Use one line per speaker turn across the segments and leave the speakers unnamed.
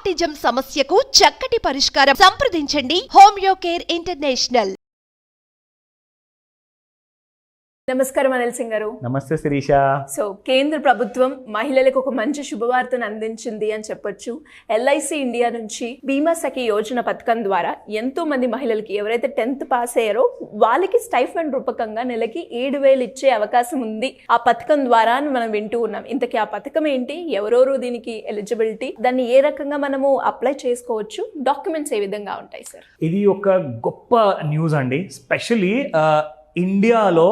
రామటిజం సమస్యకు చక్కటి పరిష్కారం సంప్రదించండి హోమియో కేర్ ఇంటర్నేషనల్.
నమస్కారం అనిల్ సింగ్ గారు.
నమస్తే శిరీష.
సో కేంద్ర ప్రభుత్వం మహిళలకు ఒక మంచి శుభవార్తను అందించింది అని చెప్పొచ్చు. LIC ఇండియా నుంచి బీమా సఖి యోజన పథకం ద్వారా ఎంతో మంది మహిళలకి ఎవరైతే 10th పాస్ అయ్యారో వాళ్ళకి స్టైఫండ్ రూపకంగా నెలకి 7,000 ఇచ్చే అవకాశం ఉంది ఆ పథకం ద్వారా అని మనం వింటూ ఉన్నాం. ఇంతకీ ఆ పథకం ఏంటి, ఎవరెవరు దీనికి ఎలిజిబిలిటీ, దాన్ని ఏ రకంగా మనము అప్లై చేసుకోవచ్చు, డాక్యుమెంట్స్ ఏ విధంగా ఉంటాయి సార్?
ఇది ఒక గొప్ప న్యూస్ అండి. స్పెషలీ ఇండియాలో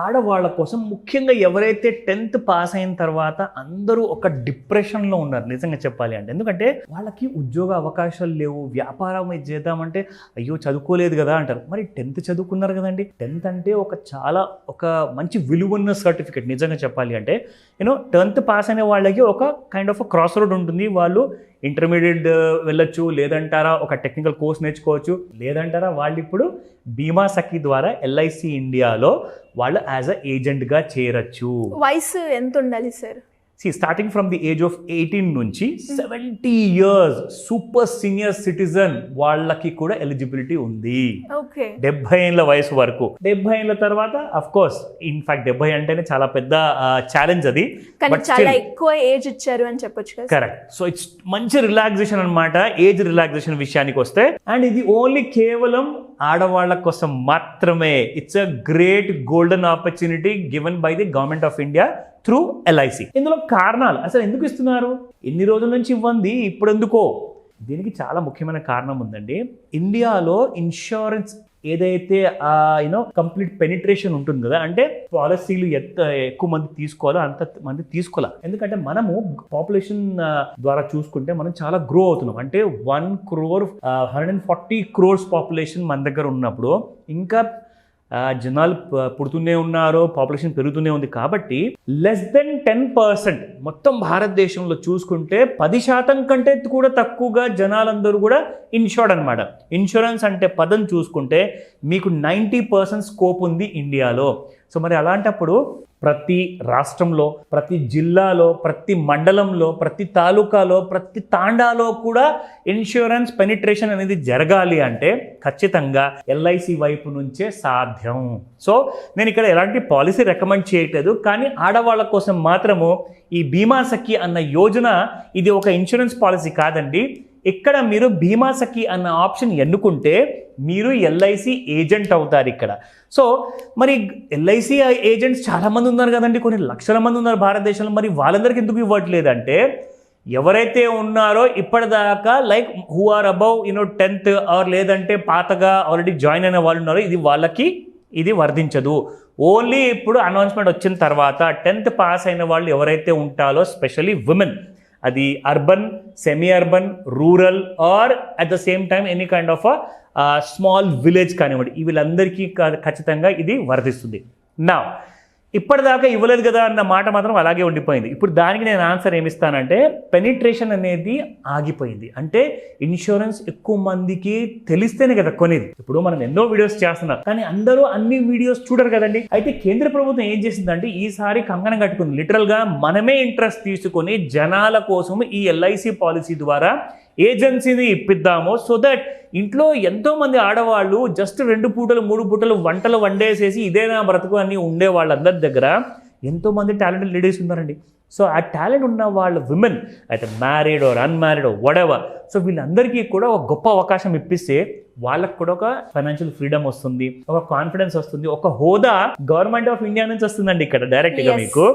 ఆడవాళ్ళ కోసం, ముఖ్యంగా ఎవరైతే 10th పాస్ అయిన తర్వాత అందరూ ఒక డిప్రెషన్లో ఉన్నారు నిజంగా చెప్పాలి అంటే. ఎందుకంటే వాళ్ళకి ఉద్యోగ అవకాశాలు లేవు, వ్యాపారం ఇది చేద్దామంటే అయ్యో చదువుకోలేదు కదా అంటారు. మరి 10th చదువుకున్నారు కదండి. 10th అంటే ఒక మంచి విలువన్న సర్టిఫికేట్ నిజంగా చెప్పాలి అంటే. 10th పాస్ అయిన వాళ్ళకి ఒక కైండ్ ఆఫ్ క్రాస్ రోడ్ ఉంటుంది. వాళ్ళు ఇంటర్మీడియట్ వెళ్ళొచ్చు, లేదంటారా ఒక టెక్నికల్ కోర్స్ నేర్చుకోవచ్చు, లేదంటారా వాళ్ళు ఇప్పుడు బీమా సఖి ద్వారా LIC ఇండియాలో వాళ్ళు యాజ్ అ ఏజెంట్గా చేరచ్చు.
వయసు ఎంత ఉండాలి sir?
Starting from the age of 18 నుంచి 70 years సూపర్ సీనియర్ సిటిజన్ వాళ్ళకి కూడా ఎలిజిబిలిటీ ఉంది. 70 ఏళ్ళ వయసు వరకు. 70 ఏళ్ళ తర్వాత అఫ్ కోర్స్ ఇన్ఫాక్ట్ 70 అంటేనే చాలా పెద్ద ఛాలెంజ్ అది,
చాలా ఎక్కువ ఏజ్ ఇచ్చారు అని చెప్పొచ్చు కదా.
కరెక్ట్. సో ఇట్స్ మంచి రిలాక్సేషన్ అనమాట ఏజ్ రిలాక్సేషన్ విషయానికి వస్తే. అండ్ ఇది ఓన్లీ కేవలం ఆడవాళ్ళ కోసం మాత్రమే. It's a great golden opportunity given by the government of India through LIC. ఇందులో కారణాలు అసలు ఎందుకు ఇస్తున్నారు, ఎన్ని రోజుల నుంచి ఇవ్వండి, ఇప్పుడు ఎందుకో? దీనికి చాలా ముఖ్యమైన కారణం ఉందండి. ఇండియాలో ఇన్సూరెన్స్ ఏదైతే కంప్లీట్ పెనిట్రేషన్ ఉంటుంది కదా, అంటే పాలసీలు ఎక్కువ మంది తీసుకోవాలో అంత మంది తీసుకోవాలి. ఎందుకంటే మనము పాపులేషన్ ద్వారా చూసుకుంటే మనం చాలా గ్రో అవుతున్నాం. అంటే 140 crores పాపులేషన్ మన దగ్గర ఉన్నప్పుడు ఇంకా జనాలు పుడుతూనే ఉన్నారు, పాపులేషన్ పెరుగుతూనే ఉంది. కాబట్టి లెస్ దెన్ 10% మొత్తం భారతదేశంలో చూసుకుంటే 10% కంటే కూడా తక్కువగా జనాలందరూ కూడా ఇన్షూర్డ్ అనమాట. ఇన్సూరెన్స్ అంటే పదం చూసుకుంటే మీకు 90% స్కోప్ ఉంది ఇండియాలో. సో మరి అలాంటప్పుడు ప్రతి రాష్ట్రంలో, ప్రతి జిల్లాలో, ప్రతి మండలంలో, ప్రతి తాలూకాలో, ప్రతి తాండాలో కూడా ఇన్సూరెన్స్ పెనిట్రేషన్ అనేది జరగాలి అంటే ఖచ్చితంగా LIC వైపు నుంచే సాధ్యం. సో నేను ఇక్కడ ఎలాంటి పాలసీ రికమెండ్ చేయట్లేదు, కానీ ఆడవాళ్ళ కోసం మాత్రము ఈ బీమా సఖి అన్న యోజన ఇది ఒక ఇన్సూరెన్స్ పాలసీ కాదండి. ఇక్కడ మీరు బీమా సఖి అన్న ఆప్షన్ ఎన్నుకుంటే మీరు LIC ఏజెంట్ అవుతారు ఇక్కడ. సో మరి LIC ఏజెంట్స్ చాలామంది ఉన్నారు కదండి, కొన్ని లక్షల మంది ఉన్నారు భారతదేశంలో. మరి వాళ్ళందరికీ ఎందుకు ఇవ్వట్లేదంటే ఎవరైతే ఉన్నారో ఇప్పటిదాకా like who are above 10th or లేదంటే పాతగా ఆల్రెడీ జాయిన్ అయిన వాళ్ళు ఉన్నారో వాళ్ళకి ఇది వర్తించదు. ఓన్లీ ఇప్పుడు అనౌన్స్మెంట్ వచ్చిన తర్వాత 10th పాస్ అయిన వాళ్ళు ఎవరైతే ఉంటారో, స్పెషలీ విమెన్, అది urban, semi urban, rural or at the same time any kind of small village కానివ్వండి, వీళ్ళందరికీ ఖచ్చితంగా ఇది వర్తిస్తుంది. నా ఇప్పటిదాకా ఇవ్వలేదు కదా అన్న మాట మాత్రం అలాగే ఉండిపోయింది. ఇప్పుడు దానికి నేను ఆన్సర్ ఏమిస్తానంటే పెనిట్రేషన్ అనేది ఆగిపోయింది. అంటే ఇన్సూరెన్స్ ఎక్కువ మందికి తెలిస్తేనే కదా కొనేది. ఇప్పుడు మనం ఎన్నో వీడియోస్ చేస్తున్నాం, కానీ అందరూ అన్ని వీడియోస్ చూడరు కదండి. అయితే కేంద్ర ప్రభుత్వం ఏం చేసిందంటే ఈసారి కంకణం కట్టుకుంది. లిటరల్గా మనమే ఇంట్రెస్ట్ తీసుకొని జనాల కోసం ఈ LIC పాలసీ ద్వారా ఏజెన్సీని ఇప్పిద్దాము. సో దట్ ఇంట్లో ఎంతోమంది ఆడవాళ్ళు జస్ట్ 2 పూటలు 3 పూటలు వంటలు వండేసేసి ఇదేనా బ్రతుకు అని ఉండే వాళ్ళందరి దగ్గర ఎంతోమంది టాలెంటెడ్ లేడీస్ ఉన్నారండి. సో ఆ టాలెంట్ ఉన్న వాళ్ళ విమెన్ అయితే married or unmarried or whatever, so వీళ్ళందరికీ కూడా ఒక గొప్ప అవకాశం ఇప్పిస్తే వాళ్ళకు కూడా ఒక ఫైనాన్షియల్ ఫ్రీడమ్ వస్తుంది, ఒక కాన్ఫిడెన్స్ వస్తుంది, ఒక హోదా గవర్నమెంట్ ఆఫ్ ఇండియా నుంచి వస్తుందండి ఇక్కడ డైరెక్ట్గా మీకు.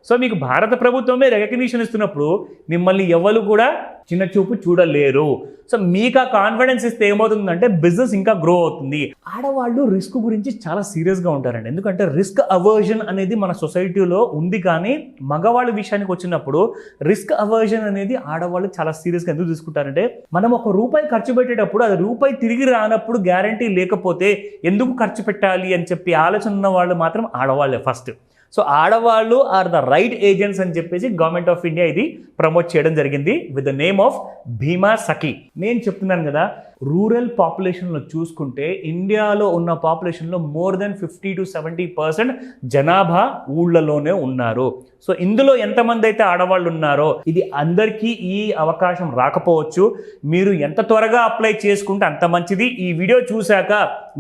సో మీకు భారత ప్రభుత్వమే రికగ్నిషన్ ఇస్తున్నప్పుడు మిమ్మల్ని ఎవరు కూడా చిన్న చూపు చూడలేరు. సో మీకు ఆ కాన్ఫిడెన్స్ ఇస్తే ఏమవుతుందంటే బిజినెస్ ఇంకా గ్రో అవుతుంది. ఆడవాళ్ళు రిస్క్ గురించి చాలా సీరియస్గా ఉంటారండి. ఎందుకంటే రిస్క్ అవర్జన్ అనేది మన సొసైటీలో ఉంది, కానీ మగవాళ్ళ విషయానికి వచ్చినప్పుడు రిస్క్ అవర్జన్ అనేది ఆడవాళ్ళు చాలా సీరియస్గా ఎందుకు తీసుకుంటారంటే మనం ₹1 ఖర్చు పెట్టేటప్పుడు అది రూపాయి తిరిగి రానప్పుడు గ్యారంటీ లేకపోతే ఎందుకు ఖర్చు పెట్టాలి అని చెప్పి ఆలోచన ఉన్న వాళ్ళు మాత్రం ఆడవాళ్ళే ఫస్ట్. సో ఆడవాళ్ళు ఆర్ ద రైట్ ఏజెంట్స్ అని చెప్పేసి గవర్నమెంట్ ఆఫ్ ఇండియా ఇది ప్రమోట్ చేయడం జరిగింది విత్ ద నేమ్ ఆఫ్ బీమా సఖి. నేను చెప్తున్నాను కదా, రూరల్ పాపులేషన్లో చూసుకుంటే ఇండియాలో ఉన్న పాపులేషన్లో మోర్ దెన్ 50 to 70% జనాభా ఊళ్ళలోనే ఉన్నారు. సో ఇందులో ఎంతమంది అయితే ఆడవాళ్ళు ఉన్నారో ఇది అందరికీ ఈ అవకాశం రాకపోవచ్చు. మీరు ఎంత త్వరగా అప్లై చేసుకుంటే అంత మంచిది. ఈ వీడియో చూశాక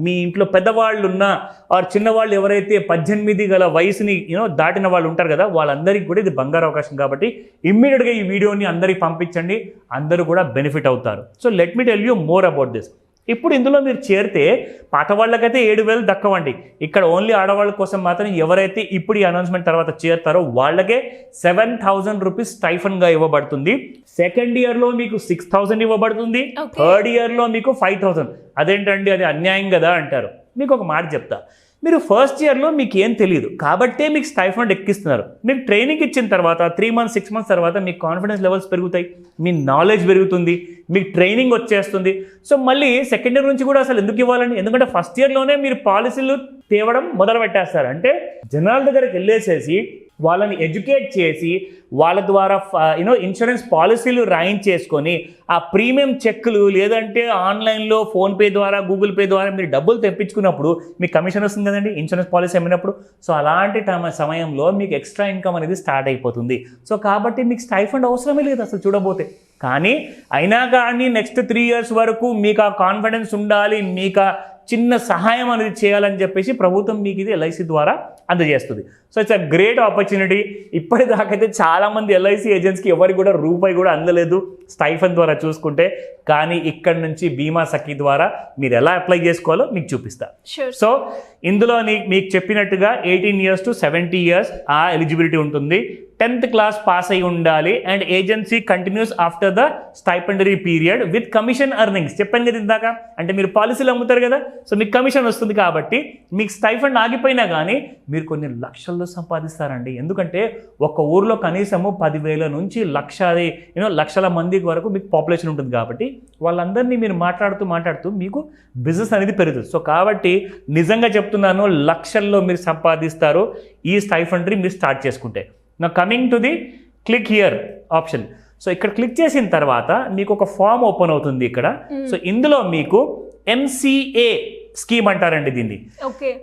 మీ ఇంట్లో పెద్దవాళ్ళు ఉన్నా ఆర్ చిన్నవాళ్ళు ఎవరైతే 18 గల వయసుని దాటిన వాళ్ళు ఉంటారు కదా, వాళ్ళందరికీ కూడా ఇది బంగారు అవకాశం. కాబట్టి ఇమ్మీడియట్గా ఈ వీడియోని అందరికి పంపించండి, అందరూ కూడా బెనిఫిట్ అవుతారు. So let me tell you more about this. ఇప్పుడు ఇందులో మీరు చేరితే పాత వాళ్ళకైతే 7,000 దక్కవండి. ఇక్కడ ఓన్లీ ఆడవాళ్ళ కోసం మాత్రం ఎవరైతే ఇప్పుడు ఈ అనౌన్స్మెంట్ తర్వాత చేరుతారో వాళ్ళకే 7,000 రూపీస్ స్టైఫన్గా ఇవ్వబడుతుంది. సెకండ్ ఇయర్లో మీకు 6,000 ఇవ్వబడుతుంది. థర్డ్ ఇయర్లో మీకు 5,000. అదేంటండి అది అన్యాయం కదా అంటారు. మీకు ఒక మాట చెప్తా, మీరు ఫస్ట్ ఇయర్లో మీకు ఏం తెలియదు కాబట్టే మీకు స్టైఫండ్ ఎక్కిస్తున్నారు. మీకు ట్రైనింగ్ ఇచ్చిన తర్వాత 3 months 6 months తర్వాత మీకు కాన్ఫిడెన్స్ లెవెల్స్ పెరుగుతాయి, మీ నాలెడ్జ్ పెరుగుతుంది, మీకు ట్రైనింగ్ వచ్చేస్తుంది. సో మళ్ళీ సెకండ్ ఇయర్ నుంచి కూడా అసలు ఎందుకు ఇవ్వాలండి? ఎందుకంటే ఫస్ట్ ఇయర్లోనే మీరు పాలసీలు తేవడం మొదలు పెట్టేస్తారు. అంటే జనాల దగ్గరికి వెళ్ళేసేసి వాళ్ళని ఎడ్యుకేట్ చేసి వాళ్ళ ద్వారా ఇన్సూరెన్స్ పాలసీలు రాయించేసుకొని ఆ ప్రీమియం చెక్కులు లేదంటే ఆన్లైన్లో ఫోన్పే ద్వారా గూగుల్ పే ద్వారా మీరు డబ్బులు తెప్పించుకున్నప్పుడు మీకు కమిషన్ వస్తుంది కదండి ఇన్సూరెన్స్ పాలసీ అమ్మినప్పుడు. సో అలాంటి సమయంలో మీకు ఎక్స్ట్రా ఇన్కమ్ అనేది స్టార్ట్ అయిపోతుంది. సో కాబట్టి మీకు స్టైఫండ్ అవసరమే లేదు అసలు చూడబోతే. కానీ అయినా కానీ నెక్స్ట్ 3 years వరకు మీకు ఆ కాన్ఫిడెన్స్ ఉండాలి, మీకు చిన్న సహాయం అనేది చేయాలని చెప్పేసి ప్రభుత్వం మీకు ఇది ఎల్ఐసి ద్వారా అందజేస్తుంది. So it's a great opportunity. ఇప్పటిదాకైతే చాలామంది ఎల్ఐసి ఏజెంట్స్కి ఎవరికి కూడా రూపాయి కూడా అందలేదు స్టైఫన్ ద్వారా చూసుకుంటే. కానీ ఇక్కడ నుంచి బీమా సఖీ ద్వారా మీరు ఎలా అప్లై చేసుకోవాలో మీకు చూపిస్తా. సో ఇందులో మీకు చెప్పినట్టుగా 18 years to 70 years ఆ ఎలిజిబిలిటీ ఉంటుంది. 10th class పాస్ అయి ఉండాలి and agency continuous after the stipendiary period with commission earnings. చెప్పాను కదా ఇందాక, అంటే మీరు పాలసీలు అమ్ముతారు కదా, సో మీకు కమిషన్ వస్తుంది కాబట్టి మీకు స్టైఫండ్ ఆగిపోయినా కానీ మీరు కొన్ని లక్షల్లో సంపాదిస్తారండి. ఎందుకంటే ఒక ఊర్లో కనీసము 10,000 నుంచి లక్షల మంది వరకు మీకు పాపులేషన్ ఉంటుంది కాబట్టి వాళ్ళందరినీ మీరు మాట్లాడుతూ మీకు బిజినెస్ అనేది పెరుగుతుంది. సో కాబట్టి నిజంగా చెప్తున్నాను, లక్షల్లో మీరు సంపాదిస్తారు ఈ స్టైఫండరీ మీరు స్టార్ట్ చేసుకుంటే. నా coming to the click here option. So ఇక్కడ క్లిక్ చేసిన తర్వాత మీకు ఒక ఫామ్ ఓపెన్ అవుతుంది ఇక్కడ. సో ఇందులో మీకు MCA స్కీమ్ అంటారండి దీన్ని,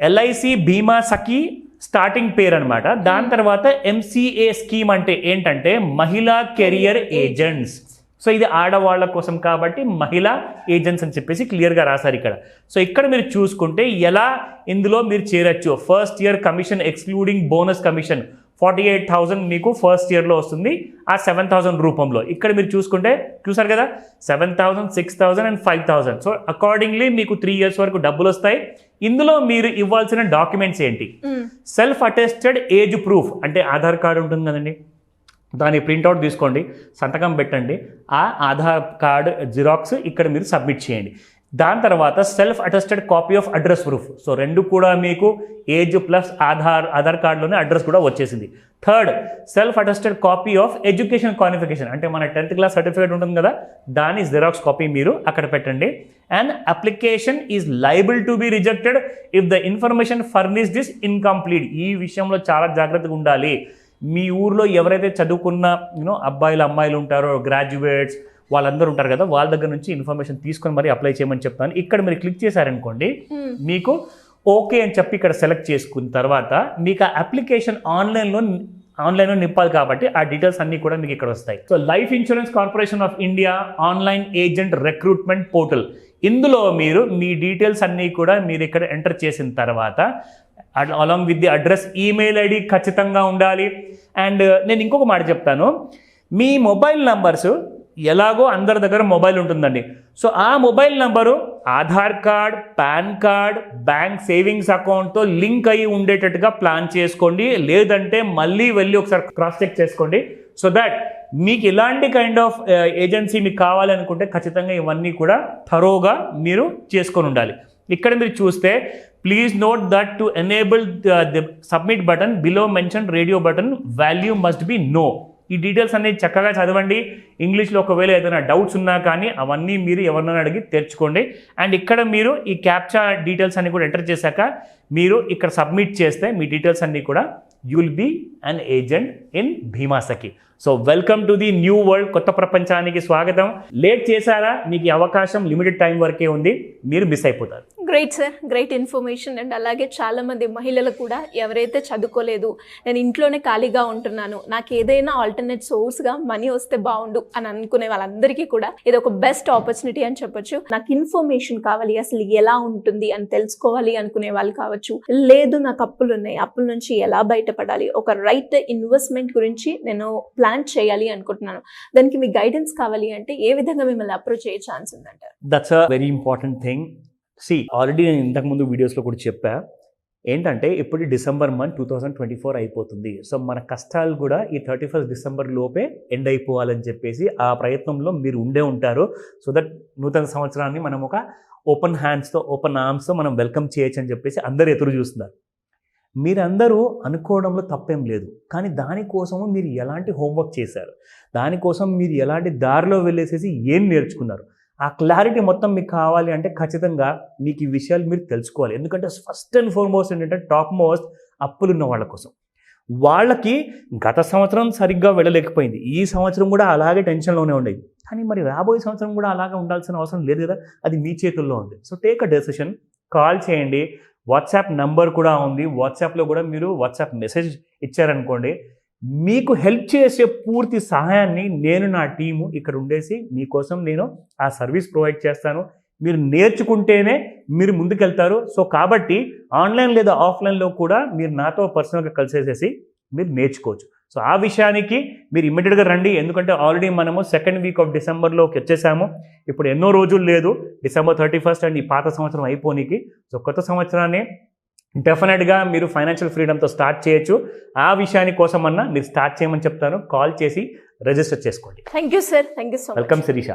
ఎల్ఐసి బీమా సఖీ స్టార్టింగ్ పేరు అనమాట. దాని తర్వాత MCA స్కీమ్ అంటే ఏంటంటే మహిళా కెరియర్ ఏజెంట్స్. సో ఇది ఆడవాళ్ళ కోసం కాబట్టి మహిళా ఏజెంట్స్ అని చెప్పేసి క్లియర్గా రాశారు ఇక్కడ. సో ఇక్కడ మీరు చూసుకుంటే ఎలా ఇందులో మీరు చేరొచ్చు. First year commission excluding bonus commission 48,000 మీకు ఫస్ట్ ఇయర్లో వస్తుంది ఆ 7,000 రూపంలో. ఇక్కడ మీరు చూసారు కదా 7,000, 6,000 అండ్ 5,000. సో అకార్డింగ్లీ మీకు 3 years వరకు డబ్బులు వస్తాయి. ఇందులో మీరు ఇవ్వాల్సిన డాక్యుమెంట్స్ ఏంటి? సెల్ఫ్ అటెస్టెడ్ ఏజ్ ప్రూఫ్, అంటే ఆధార్ కార్డు ఉంటుంది కదండి, దాని ప్రింట్అవుట్ తీసుకోండి, సంతకం పెట్టండి, ఆ ఆధార్ కార్డు జిరాక్స్ ఇక్కడ మీరు సబ్మిట్ చేయండి. దాని తర్వాత self attested copy of address proof. So రెండు కూడా మీకు ఏజ్ ప్లస్ ఆధార్ కార్డులోనే అడ్రస్ కూడా వచ్చేసింది. Third, self attested copy of education qualification, అంటే మన 10th class సర్టిఫికేట్ ఉంటుంది కదా, దాని జిరాక్స్ కాపీ మీరు అక్కడ పెట్టండి. And application is liable to be rejected if the information furnished is incomplete. ఈ విషయంలో చాలా జాగ్రత్తగా ఉండాలి. మీ ఊర్లో ఎవరైతే చదువుకున్న అబ్బాయిలు అమ్మాయిలు ఉంటారో, గ్రాడ్యుయేట్స్ వాళ్ళందరూ ఉంటారు కదా, వాళ్ళ దగ్గర నుంచి ఇన్ఫర్మేషన్ తీసుకొని మరి అప్లై చేయమని చెప్తాను. ఇక్కడ మీరు క్లిక్ చేశారనుకోండి, మీకు ఓకే అని చెప్పి ఇక్కడ సెలెక్ట్ చేసుకున్న తర్వాత మీకు ఆ అప్లికేషన్ ఆన్లైన్లో నింపాలి కాబట్టి ఆ డీటెయిల్స్ అన్నీ కూడా మీకు ఇక్కడ వస్తాయి. So life insurance corporation of India online agent recruitment portal, ఇందులో మీరు మీ డీటెయిల్స్ అన్నీ కూడా మీరు ఇక్కడ ఎంటర్ చేసిన తర్వాత along with the address, email ID ఖచ్చితంగా ఉండాలి. అండ్ నేను ఇంకొక మాట చెప్తాను, మీ మొబైల్ నంబర్స్ ఎలాగో అందరి దగ్గర మొబైల్ ఉంటుందండి. సో ఆ mobile number Aadhaar card, PAN card, bank savings అకౌంట్తో లింక్ అయ్యి ఉండేటట్టుగా ప్లాన్ చేసుకోండి. లేదంటే మళ్ళీ వెళ్ళి ఒకసారి క్రాస్ చెక్ చేసుకోండి. సో దట్ మీకు ఇలాంటి కైండ్ ఆఫ్ ఏజెన్సీ మీకు కావాలనుకుంటే ఖచ్చితంగా ఇవన్నీ కూడా థరోగా మీరు చేసుకొని ఉండాలి. ఇక్కడ మీరు చూస్తే please note that to enable the submit button below mention radio button value must be no. ఈ డీటెయిల్స్ అన్ని చక్కగా చదవండి. ఇంగ్లీష్లో ఒకవేళ ఏదైనా డౌట్స్ ఉన్నా కానీ అవన్నీ మీరు ఎవరినైనా అడిగి తెచ్చుకోండి. అండ్ ఇక్కడ మీరు ఈ క్యాప్చా డీటెయిల్స్ అన్ని కూడా ఎంటర్ చేశాక మీరు ఇక్కడ సబ్మిట్ చేస్తే మీ డీటెయిల్స్ అన్నీ కూడా you will be an agent in Bima Sakhi. So welcome to the new world, కొత్త ప్రపంచానికి స్వాగతం. లేట్ చేశారా? మీకు ఈ అవకాశం లిమిటెడ్ టైం వరకే ఉంది, మీరు మిస్ అయిపోతారు.
Great sir, great information. And అలాగే చాలామంది మహిళలు కూడా ఎవరైతే చదువుకోలేదు, నేను ఇంట్లోనే ఖాళీగా ఉంటున్నాను, నాకు ఏదైనా ఆల్టర్నేట్ సోర్స్గా మనీ వస్తే బాగుండు అని అనుకునే వాళ్ళందరికీ కూడా ఇది ఒక బెస్ట్ ఆపర్చునిటీ అని చెప్పొచ్చు. నాకు ఇన్ఫర్మేషన్ కావాలి, అసలు ఎలా ఉంటుంది అని తెలుసుకోవాలి అనుకునే వాళ్ళు కావచ్చు, లేదు నాకు అప్పులు ఉన్నాయి, అప్పుల నుంచి ఎలా బయటపడాలి, ఒక రైట్ ఇన్వెస్ట్మెంట్ గురించి నేను ప్లాన్ చేయాలి అనుకుంటున్నాను, దానికి మీ గైడెన్స్ కావాలి అంటే ఏ విధంగా మిమ్మల్ని అప్రోచ్ అయ్యే ఛాన్స్ ఉందంటారు?
That's a very important thing. Already నేను ఇంతకుముందు వీడియోస్లో కూడా చెప్పా, ఏంటంటే ఇప్పుడు డిసెంబర్ మంత్ 2024 అయిపోతుంది. సో మన కష్టాలు కూడా ఈ 31st డిసెంబర్ లోపే ఎండ్ అయిపోవాలని చెప్పేసి ఆ ప్రయత్నంలో మీరు ఉండే ఉంటారు. సో దట్ నూతన సంవత్సరాన్ని మనం ఒక ఓపెన్ హ్యాండ్స్తో, ఓపెన్ ఆర్మ్స్తో మనం వెల్కమ్ చేయొచ్చు అని చెప్పేసి అందరు ఎదురు చూస్తున్నారు. మీరందరూ అనుకోవడంలో తప్పేం లేదు, కానీ దానికోసము మీరు ఎలాంటి హోంవర్క్ చేశారు, దానికోసం మీరు ఎలాంటి దారిలో వెళ్ళేసేసి ఏం నేర్చుకున్నారు, ఆ క్లారిటీ మొత్తం మీకు కావాలి అంటే ఖచ్చితంగా మీకు ఈ విషయాలు మీరు తెలుసుకోవాలి. ఎందుకంటే ఫస్ట్ అండ్ ఫార్మోస్ట్ ఏంటంటే టాప్ మోస్ట్ అప్పులు ఉన్న వాళ్ళ కోసం. వాళ్ళకి గత సంవత్సరం సరిగ్గా వెళ్ళలేకపోయింది, ఈ సంవత్సరం కూడా అలాగే టెన్షన్లోనే ఉండేది, కానీ మరి రాబోయే సంవత్సరం కూడా అలాగే ఉండాల్సిన అవసరం లేదు కదా, అది మీ చేతుల్లో ఉంది. So take a decision, call చేయండి. వాట్సాప్ నంబర్ కూడా ఉంది, వాట్సాప్లో కూడా మీరు వాట్సాప్ మెసేజ్ ఇచ్చారనుకోండి, మీకు హెల్ప్ చేసే పూర్తి సహాయాన్ని నేను, నా టీము ఇక్కడ ఉండేసి మీకోసం నేను ఆ సర్వీస్ ప్రొవైడ్ చేస్తాను. మీరు నేర్చుకుంటేనే మీరు ముందుకెళ్తారు. సో కాబట్టి ఆన్లైన్ లేదా ఆఫ్లైన్లో కూడా మీరు నాతో పర్సనల్గా కలిసేసేసి మీరు నేర్చుకోవచ్చు. సో ఆ విషయానికి మీరు ఇమ్మీడియట్గా రండి, ఎందుకంటే ఆల్రెడీ మనము 2nd వీక్ ఆఫ్ డిసెంబర్లోకి వచ్చేసాము. ఇప్పుడు ఎన్నో రోజులు లేదు, డిసెంబర్ 31st అండ్ ఈ పాత సంవత్సరం అయిపోనికి. సో కొత్త సంవత్సరాన్ని డెఫినెట్గా మీరు ఫైనాన్షియల్ ఫ్రీడమ్తో స్టార్ట్ చేయొచ్చు. ఆ విషయాన్ని కోసమన్నా మీరు స్టార్ట్ చేయమని చెప్తాను. కాల్ చేసి రిజిస్టర్ చేసుకోండి.
Thank you sir, thank you so much.
Welcome Sirisha.